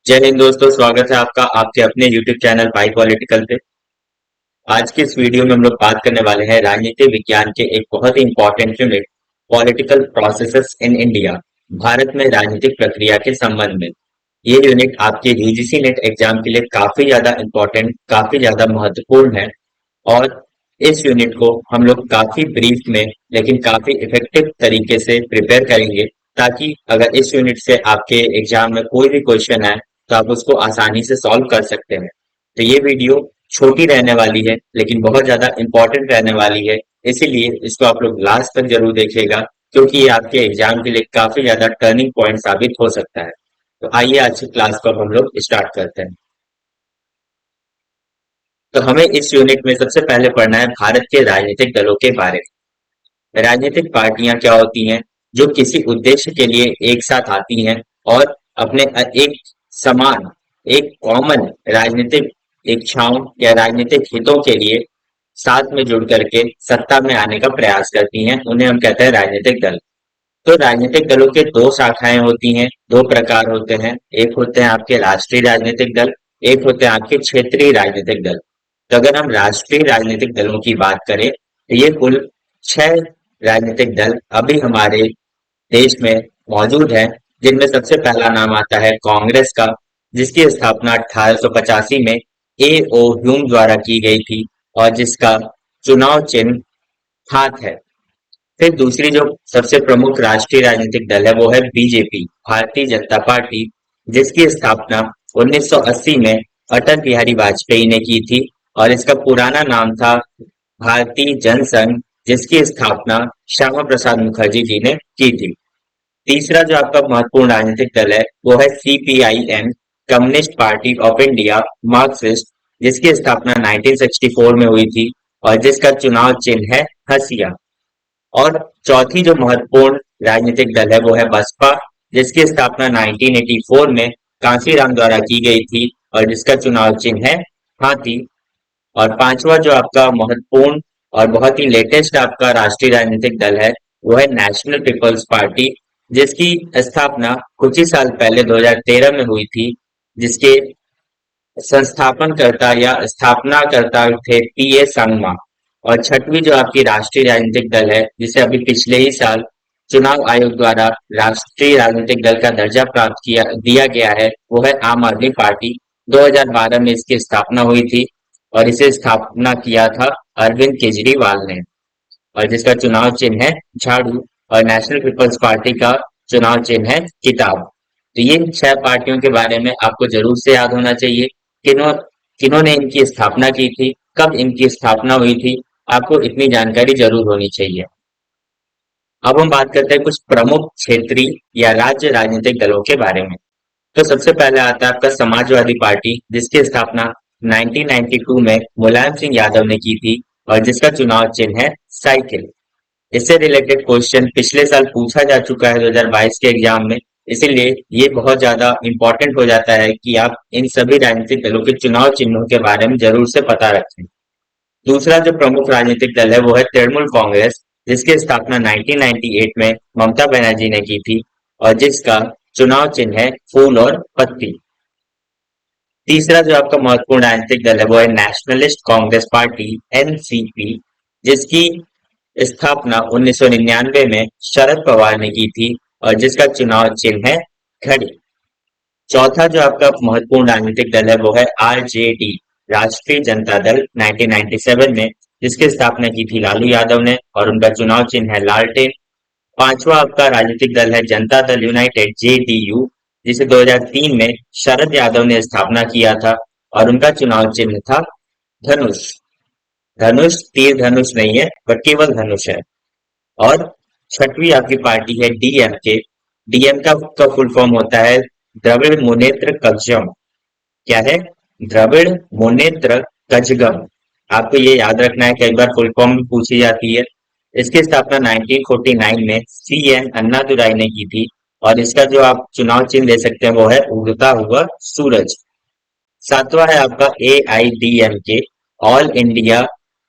जय हिंद दोस्तों, स्वागत है आपका आपके अपने YouTube चैनल पाई पॉलिटिकल पे। आज की इस वीडियो में हम लोग बात करने वाले हैं राजनीति विज्ञान के एक बहुत ही important unit political processes in India, Bharat में राजनीतिक प्रक्रिया के संबंध में। ये यूनिट आपके यूजीसी नेट एग्जाम के लिए काफी ज्यादा इंपॉर्टेंट, काफी ज्यादा महत्वपूर्ण है। और इस यूनिट को हम लोग काफी ब्रीफ में लेकिन काफी इफेक्टिव तरीके से प्रिपेयर करेंगे, ताकि अगर इस यूनिट से आपके एग्जाम में कोई भी क्वेश्चन आए तो आप उसको आसानी से सॉल्व कर सकते हैं। तो ये वीडियो छोटी रहने वाली है लेकिन बहुत ज्यादा इंपॉर्टेंट रहने वाली है, इसीलिए इसको आप लोग लास्ट तक जरूर देखिएगा, क्योंकि ये आपके एग्जाम के लिए काफी ज्यादा टर्निंग पॉइंट साबित हो सकता है। तो आइए आज की क्लास को हम लोग स्टार्ट करते हैं। तो हमें इस यूनिट में सबसे पहले पढ़ना है भारत के राजनीतिक दलों के बारे में। राजनीतिक पार्टियां क्या होती हैं? जो किसी उद्देश्य के लिए एक साथ आती हैं और अपने एक समान, एक कॉमन राजनीतिक इच्छाओं या राजनीतिक हितों के लिए साथ में जुड़ करके सत्ता में आने का प्रयास करती हैं, उन्हें हम कहते हैं राजनीतिक दल। तो राजनीतिक दलों के दो शाखाएं होती हैं, दो प्रकार होते हैं। एक होते हैं आपके राष्ट्रीय राजनीतिक दल, एक होते हैं आपके क्षेत्रीय राजनीतिक दल। तो अगर हम राष्ट्रीय राजनीतिक दलों की बात करें तो ये कुल 6 राजनीतिक दल अभी हमारे देश में मौजूद हैं, जिनमें सबसे पहला नाम आता है कांग्रेस का, जिसकी स्थापना 1885 में ए ओ ह्यूम द्वारा की गई थी और जिसका चुनाव चिन्ह हाथ है। फिर दूसरी जो सबसे प्रमुख राष्ट्रीय राजनीतिक दल है वो है बीजेपी, भारतीय जनता पार्टी, जिसकी स्थापना 1980 में अटल बिहारी वाजपेयी ने की थी और इसका पुराना नाम था भारतीय जनसंघ, जिसकी स्थापना श्यामा प्रसाद मुखर्जी जी ने की थी। तीसरा जो आपका महत्वपूर्ण राजनीतिक दल है वो है CPIM, communist party of India Marxist, जिसकी स्थापना 1964 में हुई थी और जिसका चुनाव चिन्ह है हसिया। और चौथी जो महत्वपूर्ण राजनीतिक दल है वो है बसपा, जिसकी स्थापना 1984 में कांशीराम द्वारा की गई थी और जिसका चुनाव चिन्ह है हाथी। और पांचवा जो आपका महत्वपूर्ण और बहुत ही लेटेस्ट आपका राष्ट्रीय राजनीतिक दल है वो है नेशनल पीपल्स पार्टी, जिसकी स्थापना कुछ ही साल पहले 2013 में हुई थी, जिसके संस्थापनकर्ता या स्थापनाकर्ता थे पीए संगमा। और छठवीं जो आपकी राष्ट्रीय राजनीतिक दल है, जिसे अभी पिछले ही साल चुनाव आयोग द्वारा राष्ट्रीय राजनीतिक दल का दर्जा प्राप्त किया दिया गया है, वो है आम आदमी पार्टी। 2012 में इसकी स्थापना हुई थी और इसे स्थापना किया था अरविंद केजरीवाल ने, और जिसका चुनाव चिन्ह है झाड़ू। और नेशनल पीपल्स पार्टी का चुनाव चिन्ह है किताब। तो ये 6 पार्टियों के बारे में आपको जरूर से याद होना चाहिए। किन्हों किन्होंने इनकी स्थापना की थी, कब इनकी स्थापना हुई थी, आपको इतनी जानकारी जरूर होनी चाहिए। अब हम बात करते हैं कुछ प्रमुख क्षेत्रीय या राज्य राजनीतिक दलों के बारे में। तो सबसे पहले आता है आपका समाजवादी पार्टी, जिसकी स्थापना 1992 में मुलायम सिंह यादव ने की थी और जिसका चुनाव चिन्ह है साइकिल। इससे रिलेटेड क्वेश्चन पिछले साल पूछा जा चुका है 2022 के एग्जाम में, इसीलिए ये बहुत ज्यादा इंपॉर्टेंट हो जाता है कि आप इन सभी राजनीतिक दलों के चुनाव चिन्हों के बारे में जरूर से पता रखें। दूसरा जो प्रमुख राजनीतिक दल है वो है तृणमूल कांग्रेस, जिसकी स्थापना 1998 में ममता बनर्जी ने की थी और जिसका चुनाव चिन्ह है फूल और पत्ती। तीसरा जो आपका महत्वपूर्ण राजनीतिक दल है वो है नेशनलिस्ट कांग्रेस पार्टी एनसीपी, जिसकी स्थापना 1999 में शरद पवार ने की थी और जिसका चुनाव चिन्ह है घड़ी। चौथा जो आपका महत्वपूर्ण राजनीतिक दल है वो है आरजेडी, राष्ट्रीय जनता दल, 1997 में, जिसकी स्थापना की थी लालू यादव ने और उनका चुनाव चिन्ह है लालटेन। पांचवा आपका राजनीतिक दल है जनता दल यूनाइटेड जेडीयू, जिसे 2003 में शरद यादव ने स्थापना किया था और उनका चुनाव चिन्ह था धनुष। धनुष तीर धनुष नहीं है, बट केवल धनुष है। और छठवीं आपकी पार्टी है डीएमके। डीएम का फुल फॉर्म होता है द्रविड़ मुनेत्र कझगम। क्या है? द्रविड़ मुनेत्र कझगम। आपको ये याद रखना है, कई बार फुल फॉर्म भी पूछी जाती है। इसकी स्थापना 1949 में सीएन अन्नादुराई ने की थी और इसका जो आप चुनाव चिन्ह ले सकते हैं वो है उगता हुआ सूरज। सातवां है आपका AIDMK, all India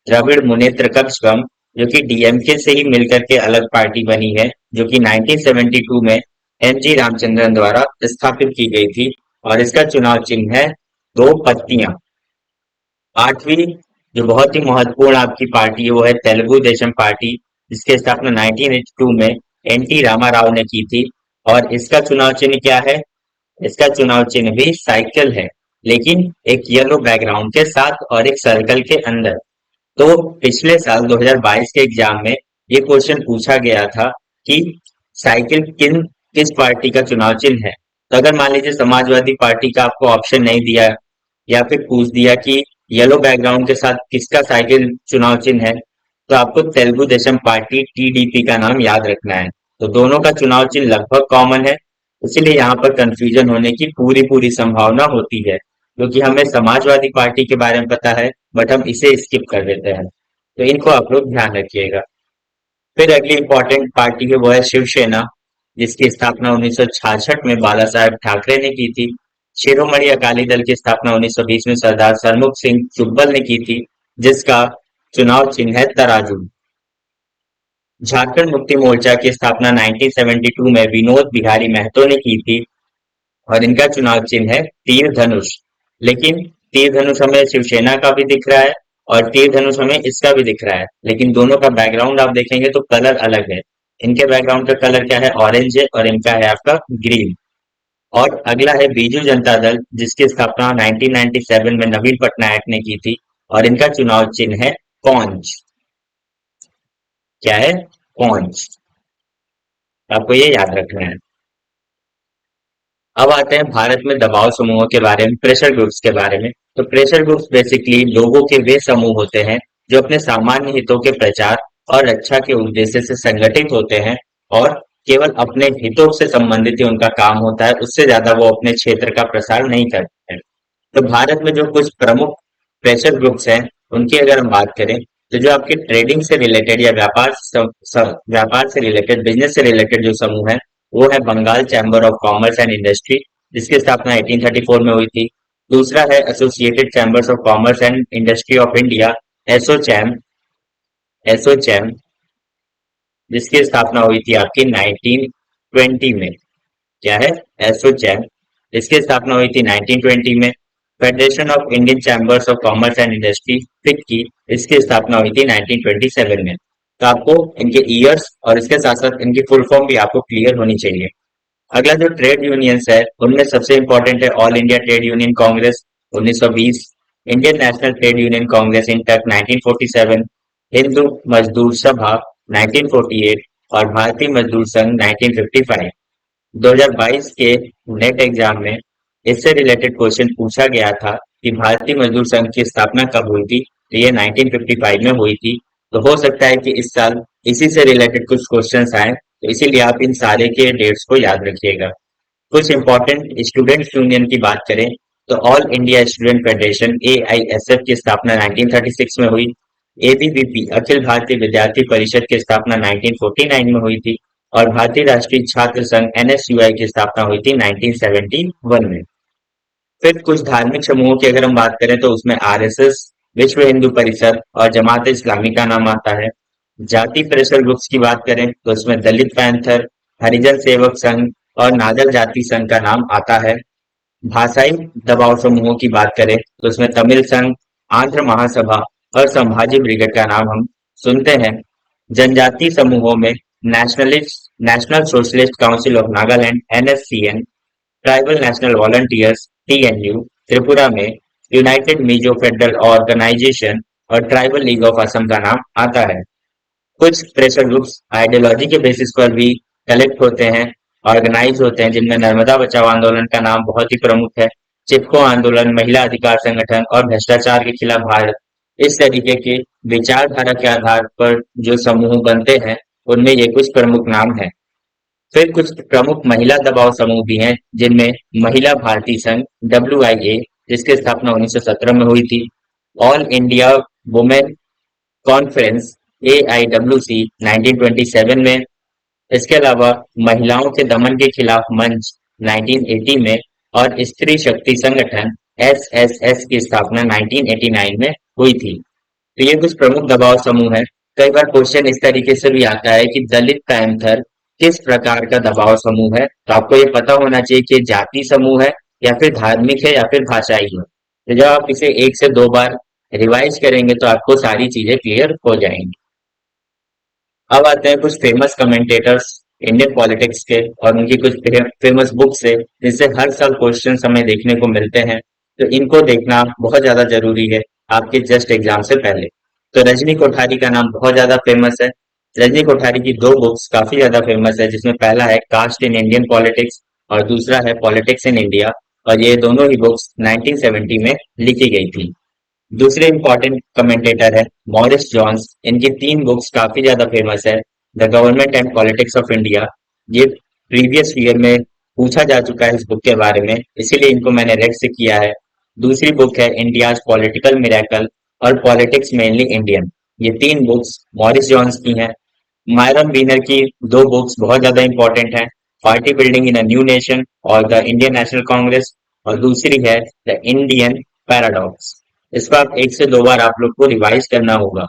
Dravida Munnetra Kazhagam, जो कि डीएमके से ही मिलकर के अलग पार्टी बनी है, जो कि 1972 में एमजी रामचंद्रन द्वारा स्थापित की गई थी और इसका चुनाव चिन्ह है दो पत्तियां। आठवीं जो बहुत ही महत्वपूर्ण आपकी पार्टी है वो है तेलुगु देशम पार्टी, जिसकी स्थापना 1982 में एनटी रामाराव ने की थी। और इसका चुनाव चिन्ह क्या है? इसका चुनाव चिन्ह भी साइकिल है, लेकिन एक येलो बैकग्राउंड के साथ और एक सर्कल के अंदर। तो पिछले साल 2022 के एग्जाम में ये क्वेश्चन पूछा गया था कि साइकिल किस पार्टी का चुनाव चिन्ह है। तो अगर मान लीजिए समाजवादी पार्टी का आपको ऑप्शन नहीं दिया या फिर पूछ दिया कि येलो बैकग्राउंड के साथ किसका साइकिल चुनाव चिन्ह है, तो आपको तेलुगु देशम पार्टी टीडीपी का नाम याद रखना है। तो दोनों का चुनाव चिन्ह लगभग कॉमन है, इसीलिए यहाँ पर कंफ्यूजन होने की पूरी पूरी संभावना होती है, क्योंकि हमें समाजवादी पार्टी के बारे में पता है बट हम इसे स्किप कर देते हैं। तो इनको आप लोग ध्यान रखिएगा। फिर अगली इंपॉर्टेंट पार्टी है वो है शिवसेना, जिसकी स्थापना 1966 में बाला साहेब ठाकरे ने की थी। शिरोमणि अकाली दल की स्थापना 1920 में सरदार सरमुख सिंह सुब्बल ने की थी, जिसका चुनाव चिन्ह है तराजू। झारखंड मुक्ति मोर्चा की स्थापना 1972 में विनोद बिहारी महतो ने की थी और इनका चुनाव चिन्ह है तीर धनुष। लेकिन तीर धनुष हमें शिवसेना का भी दिख रहा है और तीर धनुष हमें इसका भी दिख रहा है, लेकिन दोनों का बैकग्राउंड आप देखेंगे तो कलर अलग है। इनके बैकग्राउंड का कलर क्या है? ऑरेंज है और इनका है आपका ग्रीन। और अगला है बीजू जनता दल, जिसकी स्थापना 1997 में नवीन पटनायक ने की थी और इनका चुनाव चिन्ह है कौंच। क्या है? कौंच। आपको ये याद रखना है। अब आते हैं भारत में दबाव समूहों के बारे में, प्रेशर ग्रुप्स के बारे में। तो प्रेशर ग्रुप्स बेसिकली लोगों के वे समूह होते हैं जो अपने सामान्य हितों के प्रचार और रक्षा के उद्देश्य से संगठित होते हैं और केवल अपने हितों से संबंधित ही उनका काम होता है, उससे ज्यादा वो अपने क्षेत्र का प्रसार नहीं करते हैं। तो भारत में जो कुछ प्रमुख प्रेशर ग्रुप्स हैं उनकी अगर हम बात करें, तो जो आपके ट्रेडिंग से रिलेटेड या व्यापार से रिलेटेड, बिजनेस से रिलेटेड जो समूह है वो है Bengal chamber of commerce and industry, जिसकी स्थापना 1834 में हुई थी। दूसरा है associated chambers of commerce and industry of India, ASSOCHAM, ASSOCHAM, जिसकी स्थापना हुई थी आपकी 1920 में। क्या है? एसोचैम, इसकी स्थापना हुई थी 1920 में। Federation of Indian chambers of commerce and industry, FICCI, इसकी स्थापना हुई थी 1927 में। तो आपको इनके ईयर्स और इसके साथ साथ इनकी फुल फॉर्म भी आपको क्लियर होनी चाहिए। अगला जो ट्रेड यूनियंस है उनमें सबसे इंपॉर्टेंट है all India trade union Congress 1920, Indian national trade union Congress INTUC 1947, Hindu मजदूर सभा 1948 और भारतीय मजदूर संघ 1955। 2022 के नेट एग्जाम में इससे रिलेटेड क्वेश्चन पूछा गया था कि भारतीय मजदूर संघ की स्थापना कब हुई थी, तो ये 1955 में हुई थी। तो हो सकता है कि इस साल इसी से रिलेटेड कुछ क्वेश्चंस आए, तो इसीलिए आप इन सारे के डेट्स को याद रखिएगा। कुछ इंपॉर्टेंट स्टूडेंट्स यूनियन की बात करें तो all India student federation AISF की स्थापना 1936 में हुई। ABVP अखिल भारतीय विद्यार्थी परिषद की स्थापना 1949 में हुई थी और भारतीय राष्ट्रीय छात्र संघ NSUI की स्थापना हुई थी 1971 में। फिर कुछ धार्मिक समूहों की अगर हम बात करें तो उसमें RSS, विश्व हिंदू परिषद और जमात इस्लामी का नाम आता है। जाति प्रेशर ग्रुप्स की बात करें तो उसमें दलित पैंथर, हरिजन सेवक संघ और नागर जाति संघ का नाम आता है। भाषाई दबाव समूहों की बात करें तो उसमें तमिल संघ, आंध्र महासभा और संभाजी ब्रिगेड का नाम हम सुनते हैं। जनजातीय समूहों में national socialist council of Nagaland NSCN, tribal national volunteers TNU Tripura में, यूनाइटेड मिजो फेडरल ऑर्गेनाइजेशन और ट्राइबल लीग ऑफ असम का नाम आता है। कुछ प्रेशर ग्रुप्स आइडियोलॉजी के बेसिस पर भी कलेक्ट होते हैं, ऑर्गेनाइज होते हैं, जिनमें नर्मदा बचाओ आंदोलन का नाम बहुत ही प्रमुख है, चिपको आंदोलन, महिला अधिकार संगठन और भ्रष्टाचार के खिलाफ भारत। इस तरीके के विचारधारा के आधार पर जो समूह बनते हैं उनमें ये कुछ प्रमुख नाम है। फिर कुछ प्रमुख महिला दबाव समूह भी हैं, जिनमें महिला भारती संघ WIA, जिसकी स्थापना 1917 में हुई थी, all India women conference AIWC 1927 में, इसके अलावा महिलाओं के दमन के खिलाफ मंच 1980 में और स्त्री शक्ति संगठन SSS की स्थापना 1989 में हुई थी। तो ये कुछ प्रमुख दबाव समूह है। कई बार क्वेश्चन इस तरीके से भी आता है कि दलित पैंथर किस प्रकार का दबाव समूह है, तो आपको ये पता होना चाहिए कि जाति समूह है या फिर धार्मिक है या फिर भाषाई है। तो जब आप इसे 1 से 2 बार रिवाइज करेंगे तो आपको सारी चीजें क्लियर हो जाएंगी। अब आते हैं कुछ फेमस कमेंटेटर्स इंडियन पॉलिटिक्स के और उनकी कुछ फेमस बुक्स से, जिससे हर साल क्वेश्चन हमें देखने को मिलते हैं। तो इनको देखना बहुत ज्यादा जरूरी है आपके जस्ट एग्जाम से पहले। तो रजनी कोठारी का नाम बहुत ज्यादा फेमस है। रजनी कोठारी की 2 बुक्स काफी ज्यादा फेमस है, जिसमें पहला है कास्ट इन इंडियन पॉलिटिक्स और दूसरा है पॉलिटिक्स इन इंडिया। और ये दोनों ही बुक्स 1970 में लिखी गई थी। दूसरे इंपॉर्टेंट कमेंटेटर है मॉरिस जॉन्स। इनकी 3 बुक्स काफी ज्यादा फेमस है। The government and politics of India, ये प्रीवियस ईयर में पूछा जा चुका है इस बुक के बारे में, इसीलिए इनको मैंने रेड से किया है। दूसरी बुक है इंडियाज पॉलिटिकल मिरेकल और पॉलिटिक्स मेनली इंडियन। ये 3 बुक्स मॉरिस जॉन्स की हैं। मायरन वीनर की 2 बुक्स बहुत ज्यादा इंपॉर्टेंट हैं, party building in a new nation और द इंडियन नेशनल कांग्रेस, और दूसरी है द इंडियन पैराडॉक्स। इसको आप 1 से 2 बार आप लोग को रिवाइज करना होगा।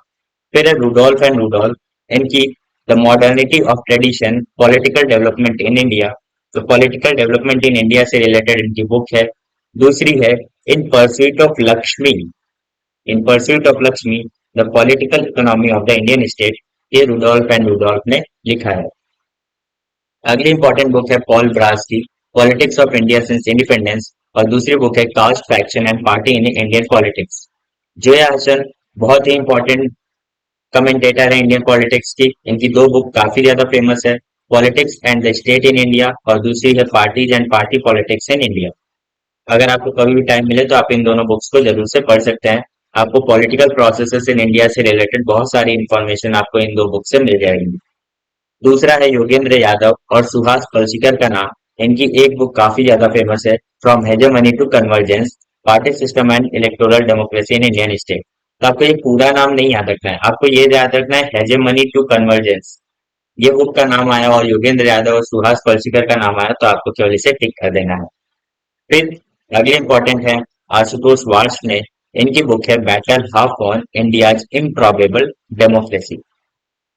फिर है रूडोल्फ एंड रूडोल्फ, इनकी the modernity of tradition political development in India. तो पॉलिटिकल डेवलपमेंट इन इंडिया से रिलेटेड इनकी बुक है। दूसरी है in pursuit of Lakshmi, in pursuit of Lakshmi the political economy of the Indian state, ये रूडोल्फ एंड रूडोल्फ ने लिखा है। अगली इंपॉर्टेंट बुक है पॉल ब्रास की politics of India since independence, और दूसरी बुक है caste faction and party in Indian politics. Zoya Hasan बहुत ही इंपॉर्टेंट कमेंटेटर है इंडियन पॉलिटिक्स की। इनकी 2 बुक काफी ज्यादा फेमस है, politics and the state in India और दूसरी है parties and party politics in India. अगर आपको कभी भी टाइम मिले तो आप इन दोनों बुक्स को जरूर से पढ़ सकते हैं। आपको पॉलिटिकल प्रोसेसेस इन इंडिया से रिलेटेड बहुत सारी इंफॉर्मेशन आपको इन 2 बुक से मिल जाएगी। दूसरा है योगेंद्र यादव और सुहास पलसीकर का नाम। इनकी एक बुक काफी ज्यादा फेमस है, from hegemony to convergence, party system and electoral democracy in Indian state. तो आपको ये पूरा नाम नहीं याद रखना है, आपको ये याद रखना है हेजेमनी टू कन्वर्जेंस। ये बुक का नाम आया और योगेंद्र यादव और सुहास पलसीकर का नाम आया, तो आपको केवल इसे टिक कर देना है। फिर अगले इंपॉर्टेंट है आशुतोष वार्ष ने, इनकी बुक है battle half on India's improbable democracy.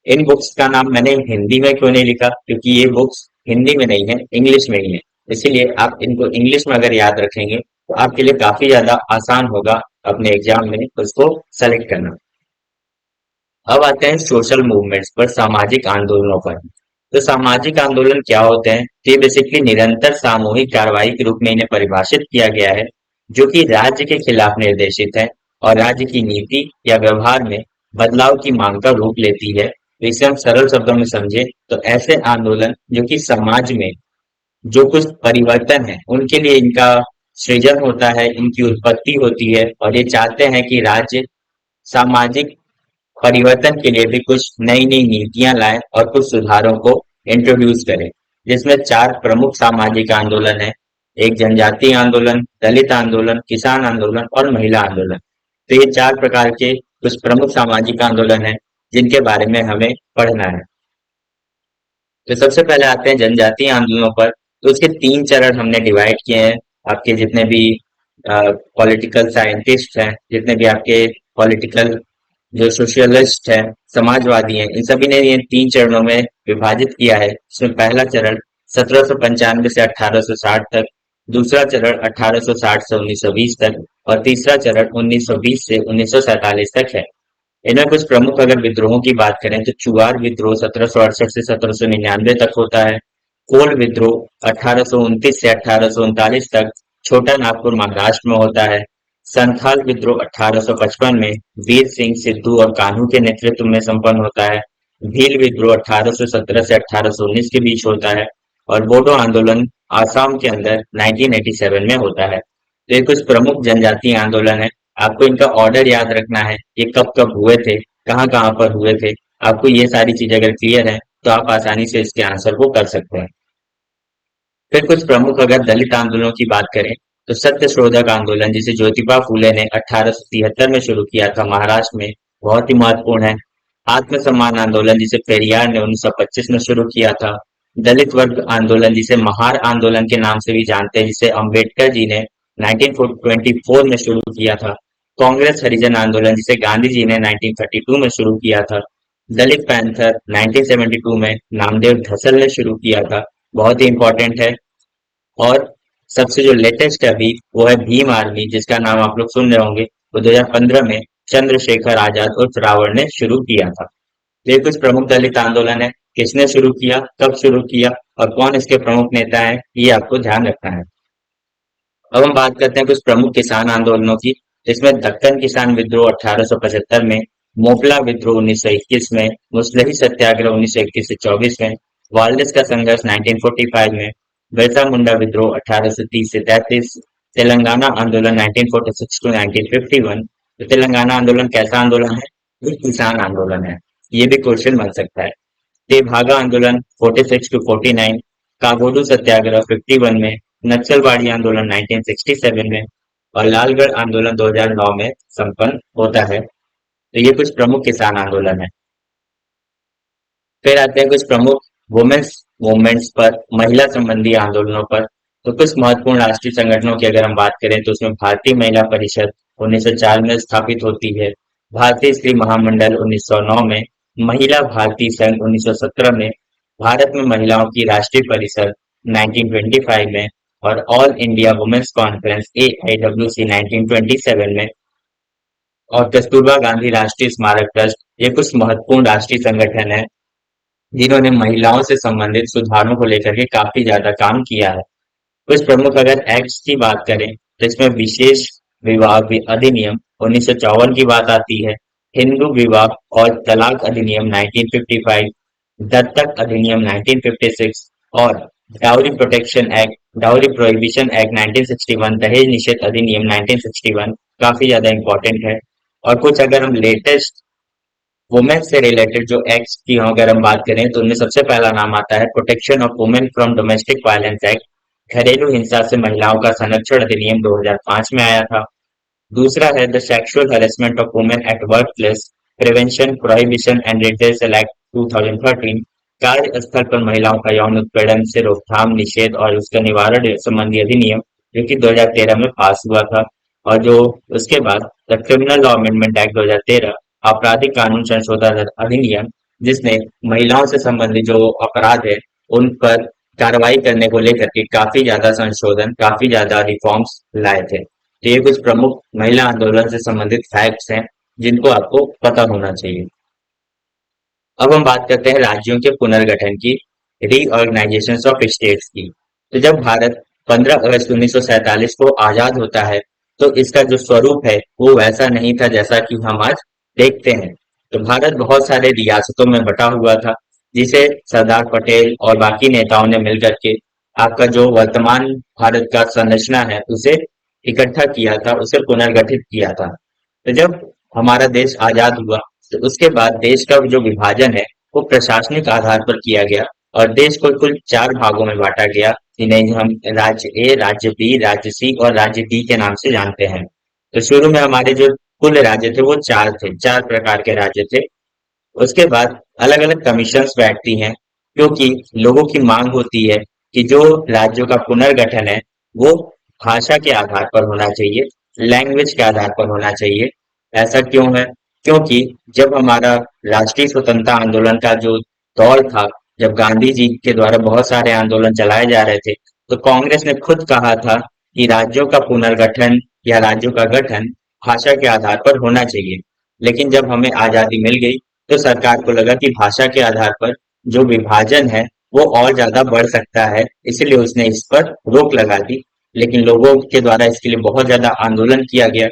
In books का नाम मैंने हिंदी में क्यों नहीं लिखा, क्योंकि ये बुक्स हिंदी में नहीं है, इंग्लिश में ही है। इसीलिए आप इनको इंग्लिश में अगर याद रखेंगे तो आपके लिए काफी ज्यादा आसान होगा अपने एग्जाम में उसको सेलेक्ट करना। अब आते हैं सोशल मूवमेंट्स पर, सामाजिक आंदोलनों पर। तो सामाजिक आंदोलन क्या होते हैं? ये बेसिकली निरंतर सामूहिक कार्रवाई के रूप में इन्हें परिभाषित किया गया है, जो कि राज्य के खिलाफ निर्देशित है और राज्य की नीति या व्यवहार में बदलाव की मांग का रूप लेती है। तो इसे हम सरल शब्दों में समझे तो ऐसे आंदोलन जो कि समाज में जो कुछ परिवर्तन है उनके लिए इनका सृजन होता है, इनकी उत्पत्ति होती है, और ये चाहते हैं कि राज्य सामाजिक परिवर्तन के लिए भी कुछ नई नई नीतियां लाए और कुछ सुधारों को इंट्रोड्यूस करे। जिसमें 4 प्रमुख सामाजिक आंदोलन है, एक जनजातीय आंदोलन, दलित आंदोलन, किसान आंदोलन और महिला आंदोलन। तो ये 4 प्रकार के कुछ प्रमुख सामाजिक आंदोलन है जिनके बारे में हमें पढ़ना है। तो सबसे पहले आते हैं जनजातीय आंदोलनों पर। तो उसके 3 चरण हमने डिवाइड किए हैं। आपके जितने भी पॉलिटिकल साइंटिस्ट हैं, जितने भी आपके पॉलिटिकल जो सोशलिस्ट हैं, समाजवादी हैं, इन सभी ने ये 3 चरणों में विभाजित किया है। इसमें पहला चरण 1795 से 1860 तक, दूसरा चरण 1860 से 1920 तक और तीसरा चरण 1920 से 1947 तक है। इनमें कुछ प्रमुख अगर विद्रोहों की बात करें तो चुआर विद्रोह 1768 से 1799 तक होता है। कोल विद्रोह 1829 से 1839 तक छोटा नागपुर महाराष्ट्र में होता है। संथाल विद्रोह 1855 में वीर सिंह सिद्धू और कान्हू के नेतृत्व में संपन्न होता है। भील विद्रोह 1817 से 1819 के बीच होता है। और बोडो आंदोलन आसाम के अंदर 1987 में होता है। तो ये कुछ प्रमुख जनजातीय आंदोलन है। आपको इनका ऑर्डर याद रखना है, ये कब कब हुए थे, कहाँ कहाँ पर हुए थे। आपको ये सारी चीजें अगर क्लियर है तो आप आसानी से इसके आंसर को कर सकते हैं। फिर कुछ प्रमुख अगर दलित आंदोलनों की बात करें तो सत्यशोधक आंदोलन, जिसे ज्योतिबा फूले ने 1873 में शुरू किया था महाराष्ट्र में, बहुत ही महत्वपूर्ण है। आत्मसम्मान आंदोलन, जिसे पेरियार ने 1925 में शुरू किया था। दलित वर्ग आंदोलन, जिसे महार आंदोलन के नाम से भी जानते हैं, जिसे अंबेडकर जी ने 1924 में शुरू किया था। कांग्रेस हरिजन आंदोलन, जिसे गांधी जी ने 1932 में शुरू किया था। दलित पैंथर 1972 में नामदेव धसल ने शुरू किया था, बहुत ही इंपॉर्टेंट है। और सबसे जो लेटेस्ट है अभी वो है भीम आर्मी, जिसका नाम आप लोग सुन रहे होंगे। वो 2015 में चंद्रशेखर आजाद उर्फ रावण ने शुरू किया था। ये कुछ प्रमुख दलित आंदोलन है। किसने शुरू किया, कब शुरू किया और कौन इसके प्रमुख नेता है, ये आपको ध्यान रखना है। अब हम बात करते हैं कुछ प्रमुख किसान आंदोलनों की। इसमें दक्कन किसान विद्रोह 1875 में, मोपला विद्रोह 1921 में, मुसलही सत्याग्रह 1921 से 24 में, वाल्डेस का संघर्ष 1945 में, बिरसा मुंडा विद्रोह 1830 से 33, तेलंगाना आंदोलन 1946 टू 1951। तो तेलंगाना आंदोलन कैसा आंदोलन है? ये किसान आंदोलन है। ये भी क्वेश्चन बन सकता है। तेभागा आंदोलन 46 टू 49, कागोडू सत्याग्रह 51 में, नक्सलवाड़ी आंदोलन 1967 में और लालगढ़ आंदोलन 2009 में संपन्न होता है। तो ये कुछ प्रमुख किसान आंदोलन है। फिर आते हैं कुछ प्रमुख वुमेन्स मूवमेंट्स पर, महिला संबंधी आंदोलनों पर। तो कुछ महत्वपूर्ण राष्ट्रीय संगठनों की अगर हम बात करें तो उसमें भारतीय महिला परिषद 1904 में स्थापित होती है, भारतीय स्त्री महामंडल 1909 में, महिला भारतीय संघ 1917 में, भारत में महिलाओं की राष्ट्रीय परिषद 1925 में और all India women's conference AIWC 1927 में और कस्तूरबा गांधी राष्ट्रीय स्मारक ट्रस्ट। ये कुछ महत्वपूर्ण राष्ट्रीय संगठन है जिन्होंने महिलाओं से संबंधित सुधारों को लेकर के काफी ज्यादा काम किया है। कुछ प्रमुख अगर एक्ट्स की बात करें तो इसमें विशेष विवाह अधिनियम 1954 की बात आती है, हिंदू विवाह और तलाक अधिनियम 1955, दत्तक अधिनियम 1956 और dowry protection act, dowry prohibition act 1961, दहेज निषेध अधिनियम 1961 काफी ज्यादा इंपॉर्टेंट है। और कुछ अगर हम लेटेस्ट वुमेन से रिलेटेड जो एक्ट की अगर हम बात करें तो उनमें सबसे पहला नाम आता है protection of women from domestic violence act, घरेलू हिंसा से महिलाओं का संरक्षण अधिनियम 2005 में आया था। दूसरा है the sexual harassment of women at work place prevention prohibition and redressal act 2013, कार्यस्थल पर महिलाओं का यौन उत्पीड़न से रोकथाम निषेध और उसका निवारण संबंधी अधिनियम, जो कि 2013 में पास हुआ था। और जो उसके बाद the criminal law amendment act 2013, आपराधिक कानून संशोधन अधिनियम, जिसने महिलाओं से संबंधित जो अपराध है उन पर कार्रवाई करने को लेकर के काफी ज्यादा संशोधन, काफी ज्यादा रिफॉर्म्स लाए थे। तो ये कुछ प्रमुख महिला आंदोलन से संबंधित फैक्ट्स हैं जिनको आपको पता होना चाहिए। अब हम बात करते हैं राज्यों के पुनर्गठन की, रीऑर्गेनाइजेशन ऑफ स्टेट्स की। तो जब भारत 15 अगस्त 1947 को आजाद होता है तो इसका जो स्वरूप है वो वैसा नहीं था जैसा कि हम आज देखते हैं। तो भारत बहुत सारे रियासतों में बटा हुआ था, जिसे सरदार पटेल और बाकी नेताओं ने मिलकर के आपका जो वर्तमान भारत का संरचना है उसे इकट्ठा किया था, उसे पुनर्गठित किया था। तो जब हमारा देश आजाद हुआ तो उसके बाद देश का जो विभाजन है वो प्रशासनिक आधार पर किया गया और देश को कुल 4 भागों में बांटा गया, जिन्हें हम राज्य ए, राज्य बी, राज्य सी और राज्य डी के नाम से जानते हैं। तो शुरू में हमारे जो कुल राज्य थे वो 4 थे, 4 प्रकार के राज्य थे। उसके बाद अलग अलग कमीशंस बैठती हैं, क्योंकि लोगों की मांग होती है कि जो राज्यों का पुनर्गठन है वो भाषा के आधार पर होना चाहिए, लैंग्वेज के आधार पर होना चाहिए। ऐसा क्यों है? क्योंकि जब हमारा राष्ट्रीय स्वतंत्रता आंदोलन का जो दौर था, जब गांधी जी के द्वारा बहुत सारे आंदोलन चलाए जा रहे थे, तो कांग्रेस ने खुद कहा था कि राज्यों का पुनर्गठन या राज्यों का गठन भाषा के आधार पर होना चाहिए। लेकिन जब हमें आजादी मिल गई तो सरकार को लगा कि भाषा के आधार पर जो विभाजन है वो और ज्यादा बढ़ सकता है, इसलिए उसने इस पर रोक लगा दी। लेकिन लोगों के द्वारा इसके लिए बहुत ज्यादा आंदोलन किया गया,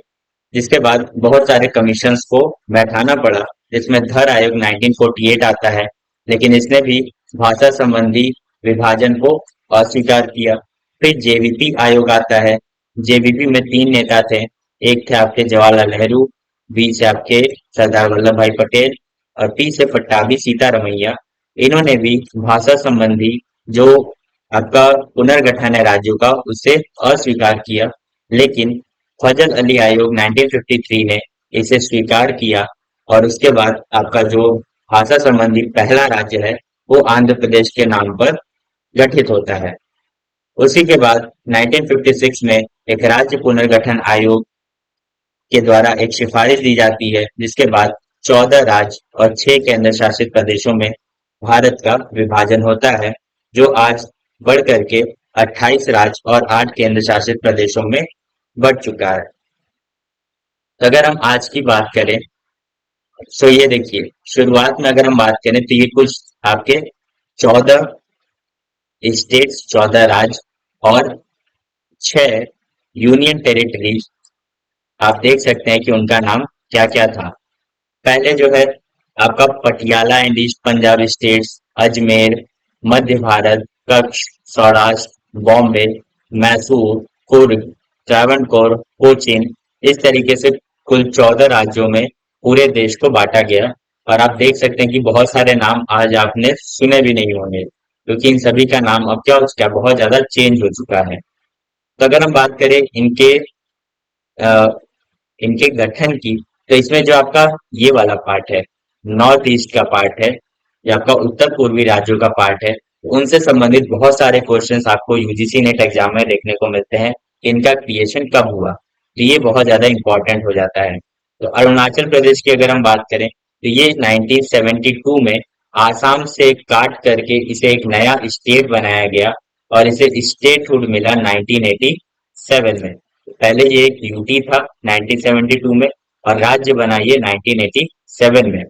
जिसके बाद बहुत सारे कमीशंस को बैठाना पड़ा, जिसमें धर आयोग 1948 आता है, लेकिन इसने भी भाषा संबंधी विभाजन को अस्वीकार किया। फिर जेवीपी आयोग आता है। जेवीपी में 3 नेता थे, एक थे आपके जवाहरलाल नेहरू, बी से आपके सरदार वल्लभ भाई पटेल और टी से पट्टाभी सीतारमैया। इन्होंने भी भाषा संबंधी जो आपका पुनर्गठन है राज्यों का उसे अस्वीकार किया, लेकिन फजल अली आयोग 1953 ने इसे स्वीकार किया और उसके बाद आपका जो भाषा संबंधी पहला राज्य है वो आंध्र प्रदेश के नाम पर गठित होता है। उसी के बाद 1956 में एक राज्य पुनर्गठन आयोग के द्वारा एक सिफारिश दी जाती है, जिसके बाद 14 राज्य और 6 केंद्र शासित प्रदेशों में भारत का विभाजन होता है, जो आज बढ़ करके 28 राज्य और 8 केंद्र शासित प्रदेशों में बढ़ चुका है। तो अगर हम आज की बात करें, तो ये देखिए, शुरुआत में अगर हम बात करें तो ये कुछ आपके 14 स्टेट्स, 14 राज्य और 6 यूनियन टेरिटरीज, आप देख सकते हैं कि उनका नाम क्या क्या था। पहले जो है आपका Patiala and East Punjab states, Ajmer, Madhya Bharat, Kutch, Saurashtra, Bombay, Mysore, Coorg, Travancore, Cochin, इस तरीके से कुल 14 राज्यों में पूरे देश को बांटा गया। और आप देख सकते हैं कि बहुत सारे नाम आज आपने सुने भी नहीं होंगे, क्योंकि इन सभी का नाम अब क्या हो चुका है, बहुत ज्यादा चेंज हो चुका है। तो अगर हम बात करें अ, इनके गठन की, तो इसमें जो आपका ये वाला पार्ट है, नॉर्थ ईस्ट का पार्ट है, जो आपका उत्तर पूर्वी राज्यों का पार्ट है, उनसे संबंधित बहुत सारे क्वेश्चंस आपको यूजीसी नेट एग्जाम में देखने को मिलते हैं कि इनका क्रिएशन कब हुआ। तो ये बहुत ज्यादा इंपॉर्टेंट हो जाता है। तो अरुणाचल प्रदेश की अगर हम बात करें, तो ये 1972 में आसाम से काट करके इसे एक नया स्टेट बनाया गया और इसे स्टेटहुड मिला 1987 में। पहले ये एक यूटी था 1972 में, और राज्य बना ये 1987 में।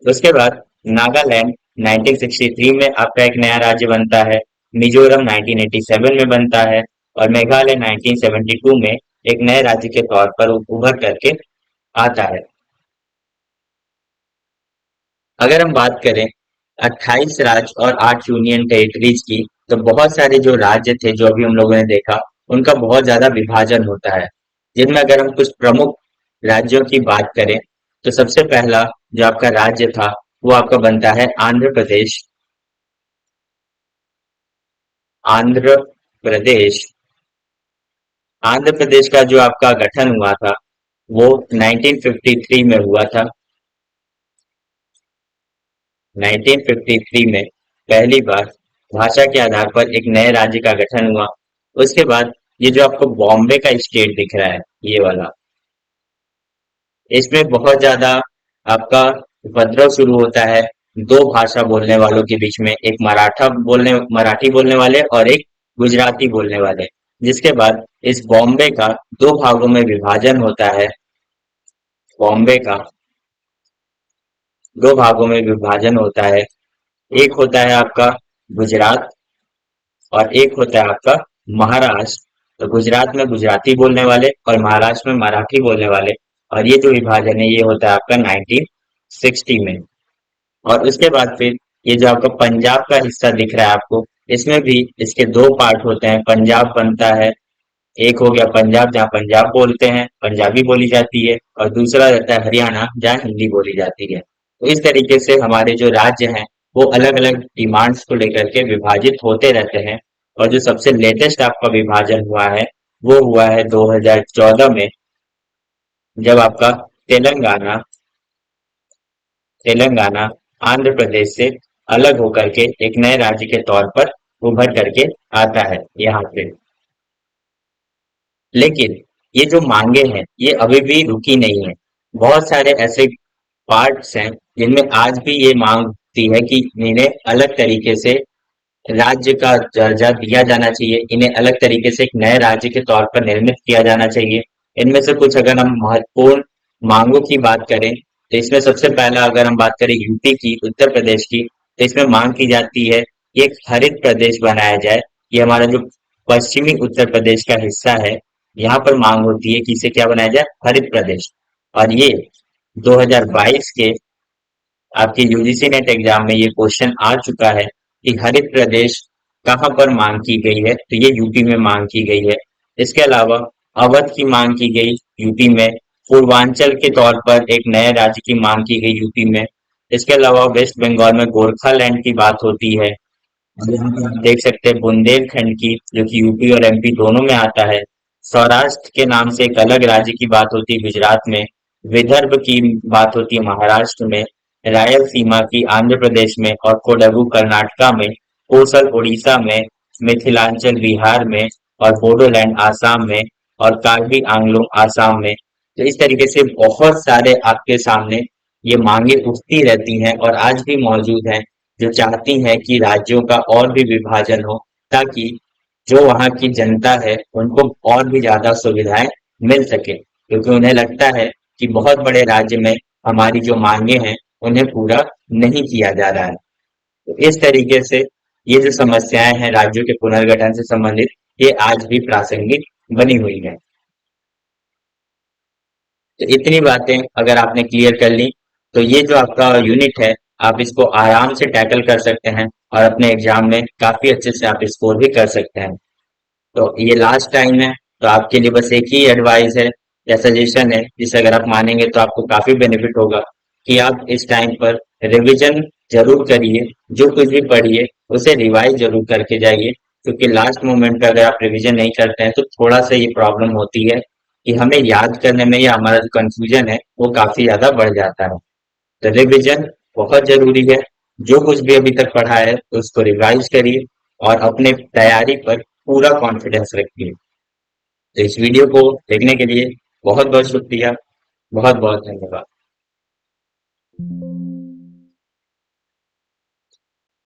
उसके बाद नागालैंड 1963 में आपका एक नया राज्य बनता है, मिजोरम 1987 में बनता है, और मेघालय 1972 में एक नए राज्य के तौर पर उभर करके आता है। अगर हम बात करें 28 राज्य और 8 यूनियन टेरिटरीज की, तो बहुत सारे जो राज्य थे जो अभी हम लोगों ने देखा, उनका बहुत ज्यादा विभाजन होता है, जिनमें अगर हम कुछ प्रमुख राज्यों की बात करें, तो सबसे पहला जो आपका राज्य था वो आपका बनता है आंध्र प्रदेश। आंध्र प्रदेश आंध्र प्रदेश का जो आपका गठन हुआ था वो 1953 में हुआ था। 1953 में पहली बार भाषा के आधार पर एक नए राज्य का गठन हुआ। उसके बाद ये जो आपको बॉम्बे का स्टेट दिख रहा है, ये वाला, इसमें बहुत ज्यादा आपका उपद्रव शुरू होता है दो भाषा बोलने वालों के बीच में, एक मराठी बोलने वाले और एक गुजराती बोलने वाले। जिसके बाद इस बॉम्बे का दो भागों में विभाजन होता है। बॉम्बे का दो भागों में विभाजन होता है। एक होता है आपका गुजरात और एक होता है आपका महाराष्ट्र। तो गुजरात में गुजराती बोलने वाले और महाराष्ट्र में मराठी बोलने वाले। और ये जो विभाजन है ये होता है आपका 1960 में। और उसके बाद फिर ये जो आपका पंजाब का हिस्सा दिख रहा है आपको, इसमें भी इसके दो पार्ट होते हैं। पंजाब बनता है, एक हो गया पंजाब जहाँ पंजाब बोलते हैं, पंजाबी बोली जाती है, और दूसरा रहता है हरियाणा जहाँ हिंदी बोली जाती है। तो इस तरीके से हमारे जो राज्य हैं वो अलग अलग डिमांड्स को लेकर के विभाजित होते रहते हैं। और जो सबसे लेटेस्ट आपका विभाजन हुआ है वो हुआ है 2014 में, जब आपका तेलंगाना तेलंगाना आंध्र प्रदेश से अलग होकर के एक नए राज्य के तौर पर उभर करके आता है यहाँ पे। लेकिन ये जो मांगे हैं ये अभी भी रुकी नहीं है। बहुत सारे ऐसे पार्ट्स हैं जिनमें आज भी ये मांग उठती है कि इन्हें अलग तरीके से राज्य का दर्जा दिया जाना चाहिए, इन्हें अलग तरीके से एक नए राज्य के तौर पर निर्मित किया जाना चाहिए। इनमें से कुछ अगर हम महत्वपूर्ण मांगों की बात करें, तो इसमें सबसे पहला अगर हम बात करें यूपी की, उत्तर प्रदेश की, तो इसमें मांग की जाती है कि एक हरित प्रदेश बनाया जाए। ये हमारा जो पश्चिमी उत्तर प्रदेश का हिस्सा है, यहाँ पर मांग होती है कि इसे क्या बनाया जाए, हरित प्रदेश। और ये 2022 के आपके यूजीसी नेट एग्जाम में ये क्वेश्चन आ चुका है कि हरित प्रदेश कहाँ पर मांग की गई है, तो ये यूपी में मांग की गई है। इसके अलावा अवध की मांग की गई यूपी में, पूर्वांचल के तौर पर एक नए राज्य की मांग की गई यूपी में। इसके अलावा वेस्ट बंगाल में गोरखालैंड की बात होती है। यहाँ पर आप देख सकते हैं बुंदेलखंड की, जो कि यूपी और एमपी दोनों में आता है। सौराष्ट्र के नाम से एक अलग राज्य की बात होती है गुजरात में। विदर्भ की बात होती है महाराष्ट्र में। रायलसीमा की आंध्र प्रदेश में, और कोडगु कर्नाटका में, कोसल उड़ीसा में, मिथिलांचल बिहार में, और बोडोलैंड आसाम में, और कार्बी आंगलोंग आसाम में। तो इस तरीके से बहुत सारे आपके सामने ये मांगे उठती रहती हैं और आज भी मौजूद हैं, जो चाहती हैं कि राज्यों का और भी विभाजन हो, ताकि जो वहाँ की जनता है उनको और भी ज्यादा सुविधाएं मिल सके, क्योंकि उन्हें लगता है कि बहुत बड़े राज्य में हमारी जो मांगे हैं उन्हें पूरा नहीं किया जा रहा है। तो इस तरीके से ये जो समस्याएं हैं राज्यों के पुनर्गठन से संबंधित, ये आज भी प्रासंगिक बनी हुई है। तो इतनी बातें अगर आपने क्लियर कर ली, तो ये जो आपका यूनिट है, आप इसको आराम से टैकल कर सकते हैं और अपने एग्जाम में काफी अच्छे से आप स्कोर भी कर सकते हैं। तो ये लास्ट टाइम है, तो आपके लिए बस एक ही एडवाइस है या सजेशन है, जिसे अगर आप मानेंगे तो आपको काफी बेनिफिट होगा, कि आप इस टाइम पर रिवीजन जरूर करिए। जो कुछ भी पढ़िए उसे रिवाइज जरूर करके जाइए, क्योंकि लास्ट मोमेंट पे अगर आप रिवीजन नहीं करते हैं तो थोड़ा सा ये प्रॉब्लम होती है कि हमें याद करने में या हमारा जो कंफ्यूजन है वो काफी ज्यादा बढ़ जाता है। तो रिवीजन बहुत जरूरी है। जो कुछ भी अभी तक पढ़ा है उसको रिवाइज करिए और अपने तैयारी पर पूरा कॉन्फिडेंस रखिए। तो इस वीडियो को देखने के लिए बहुत बहुत शुक्रिया। बहुत बहुत धन्यवाद।